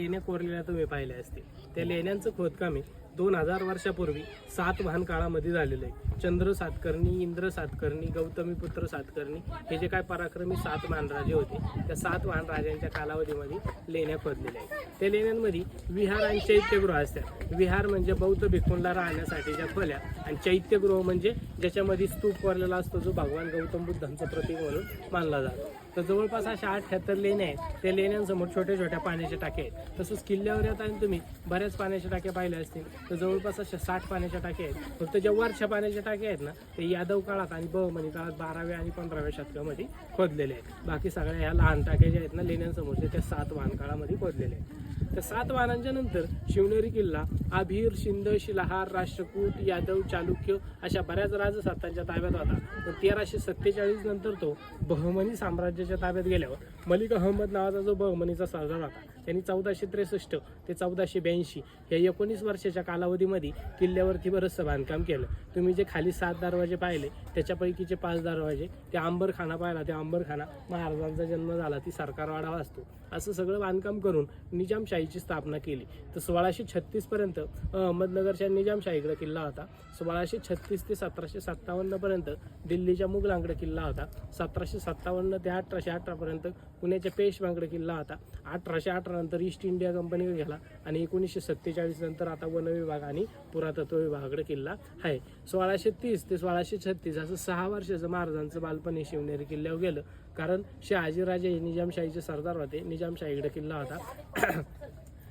लेण्या कोरलेल्या तुम्ही पाहिल्या असतील. त्या लेण्यांचं खोदकाम 2000 वर्षापूर्वी सातवाहन काळामध्ये झालेलं आहे. चंद्र सातकर्णी, इंद्र सातकर्णी, गौतमीपुत्र सातकर्णी हे जे काय पराक्रमी सातवाहन राजे होते, त्या सातवाहन राजांच्या कालावधीमध्ये लेण्या खोदलेल्या आहेत. त्या लेण्यांमध्ये विहार आणि चैत्यगृह असतात. विहार म्हणजे बौद्ध भिक्खूंना राहण्यासाठीच्या खोल्या, आणि चैत्यगृह म्हणजे ज्याच्यामध्ये स्तूप कोरलेला असतो, जो भगवान गौतम बुद्धांचं प्रतीक म्हणून मानला जातो. तर जवळपास अशा 78 लेण्या आहेत. त्या लेण्यांसमोर छोट्या छोट्या पाण्याच्या टाक्या आहेत. तसंच किल्ल्यावर येत आणि तुम्ही बऱ्याच पाण्याच्या टाक्या पाहिल्या असतील, तर जवळपास अशा 60 पाण्याच्या टाक्या आहेत. फक्त ज्या वरच्या पाण्याच्या टाक्या आहेत ना, ते यादव काळात आणि बहमनी काळात 12व्या आणि 15व्या शतकामध्ये खोदलेल्या आहेत. बाकी सगळ्या ह्या लहान टाक्या ज्या आहेत ना लेण्यांसमोरच्या, त्या सातवाहन काळामध्ये खोदलेल्या आहेत. त्या सातवाहनांच्या नंतर शिवनेरी किल्ला आभीर, शिंद, शिलाहार, राष्ट्रकूट, यादव, चालुक्य अशा बऱ्याच राजसत्तांच्या ताब्यात होता. पण 1347 नंतर तो बहमनी साम्राज्याच्या ताब्यात गेल्यावर मलिक अहमद नावाचा जो बहमनीचा सरदार होता, त्यांनी 1463 ते 1482 या 19 वर्षाच्या कालावधीमध्ये किल्ल्यावरती बरंचसं बांधकाम केलं. तुम्ही जे खाली 7 दरवाजे पाहिले, त्याच्यापैकीचे 5 दरवाजे, ते अंबरखाना पाहिला, त्या अंबरखाना महाराजांचा जन्म झाला ती सरकारवाडा वास्तू, असं सगळं बांधकाम करून निजामशाहीची स्थापना केली. तर 1636 पर्यंत अहमदनगरच्या निजामशाहीकडे किल्ला होता. 1636 ते 1757 पर्यंत दिल्लीच्या मुघलांकडे किल्ला होता. 1757 ते 1818 पर्यंत पुण्याच्या पेशव्यांकडे किल्ला होता. 1818 नंतर ईस्ट इंडिया कंपनीकडे गेला आणि 1947 नंतर आता वन विभाग आणि पुरातत्व विभागाकडे किल्ला आहे. 1630 ते 1636 असं 6 वर्षाचं महाराजांचं बालपण हे शिवनेरी किल्ल्यावर गेलं. कारण शहाजीराजे हे निजामशाहीचे सरदार होते. निजामशाहीकडे किल्ला होता.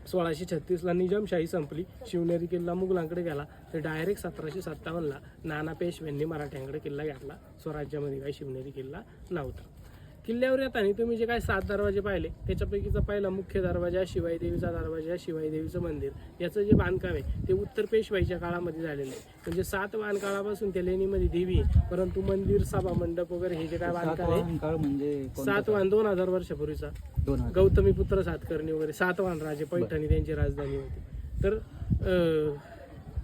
1636ला निजामशाही संपली, शिवनेरी किल्ला मुघलांकडे गेला. तर डायरेक्ट 1757ला नाना पेशव्यांनी मराठ्यांकडे किल्ला घेतला. स्वराज्यामध्ये काही शिवनेरी किल्ला नव्हता. किल्ल्यावर येताना तुम्ही जे काय 7 दरवाजे पाहिले, त्याच्यापैकीचा पहिला मुख्य दरवाजा, शिवाई देवीचा दरवाजा, शिवाई देवीचं मंदिर, याचं जे बांधकाम आहे ते उत्तर पेशवाईच्या काळामध्ये झालेलं आहे. म्हणजे सातवाहन काळापासून त्या लेणीमध्ये देवी आहे, परंतु मंदिर, सभा मंडप वगैरे हे जे काय बांधकाम आहे, म्हणजे सातवाहन 2000 वर्षापूर्वीचा गौतमीपुत्र सातकर्णी वगैरे सातवाहन राजे, पैठणी त्यांची राजधानी होती.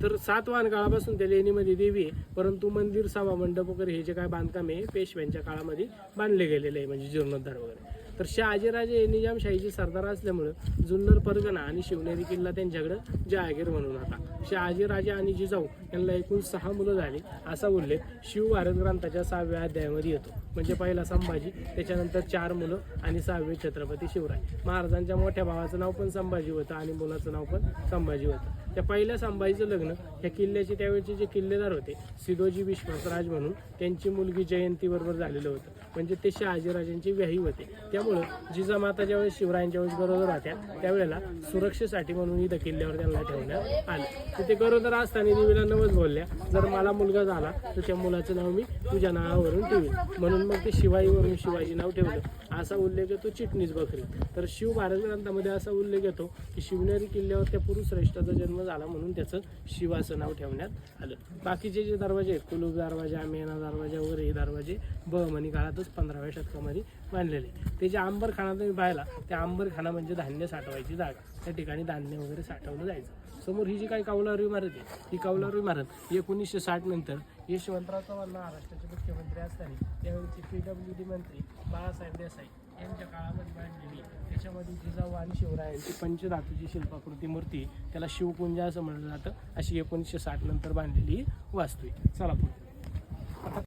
तर सातवाहन काळापासून त्या लेणीमध्ये देवी आहे, परंतु मंदिर, सभा मंडप वगैरे हे जे काय बांधकाम आहे पेशव्यांच्या काळामध्ये बांधले गेलेले आहे, म्हणजे जीर्णोद्धार वगैरे. तर शहाजीराजे हे निजामशाहीचे सरदार असल्यामुळं जुन्नर परगणा आणि शिवनेरी किल्ला त्यांच्याकडं जहागीर म्हणून होता. शहाजीराजे आणि जिजाऊ यांना एकूण 6 मुलं झाली, असा उल्लेख शिवभारत ग्रंथाच्या 6व्या अध्यायामध्ये येतो. म्हणजे पहिला संभाजी, त्याच्यानंतर 4 मुलं आणि 6वे छत्रपती शिवराय. महाराजांच्या मोठ्या भावाचं नाव पण संभाजी होतं आणि मुलाचं नाव पण संभाजी होतं. त्या पहिल्या संभाजीचं लग्न ह्या किल्ल्याचे त्यावेळेचे जे किल्लेदार होते सिदोजी विश्वासराज म्हणून, त्यांची मुलगी जयंती बरोबर झालेलं होतं. म्हणजे ते शहाजीराजांची व्याही होते. त्यामुळं जिजामाता ज्यावेळेस शिवरायांच्या वेळेस गरोदर होत्या, त्यावेळेला सुरक्षेसाठी म्हणून इथं किल्ल्यावर त्यांना ठेवण्यात आलं. तर ते गरोदर असताना देवीला नवस बोलल्या, जर मला मुलगा झाला तर त्या मुलाचं नाव मी तुझ्या नावावरून ठेवीन. म्हणून मग ते शिवाईवरून शिवाजी नाव ठेवलं. असा उल्लेख येतो चिटणीस बकरी. तर शिवभारत ग्रंथामध्ये असा उल्लेख येतो की शिवनेरी किल्ल्यावर त्या पुरुषश्रेष्ठाचा जन्म झाला म्हणून त्याचं शिवाचं नाव ठेवण्यात आलं. बाकीचे जे दरवाजे आहेत, कुलूप दरवाजा, मेना दरवाजा वगैरे, हे दरवाजे बहमनी काळातच 15व्या शतकामध्ये बांधलेले. ते जे अंबरखाना तुम्ही पाहिला, त्या अंबरखाना म्हणजे धान्य साठवायची जागा. त्या ठिकाणी धान्य वगैरे साठवलं जायचं. समोर ही जी काही कौलारू इमारत आहे, ही कौलारू इमारत 1960 नंतर यशवंतराव चव्हाण महाराष्ट्राचे मुख्यमंत्री असताना त्यावेळेचे PWD मंत्री बाळासाहेब देसाई यांच्या काळामध्ये बांधलेली. त्याच्यामध्ये जिजाऊ आणि शिवरायांची पंचधातूची शिल्पाकृती मूर्ती, त्याला शिवकुंज असं म्हणलं जातं, अशी 1960 नंतर बांधलेली वास्तू आहे. चला पुढे.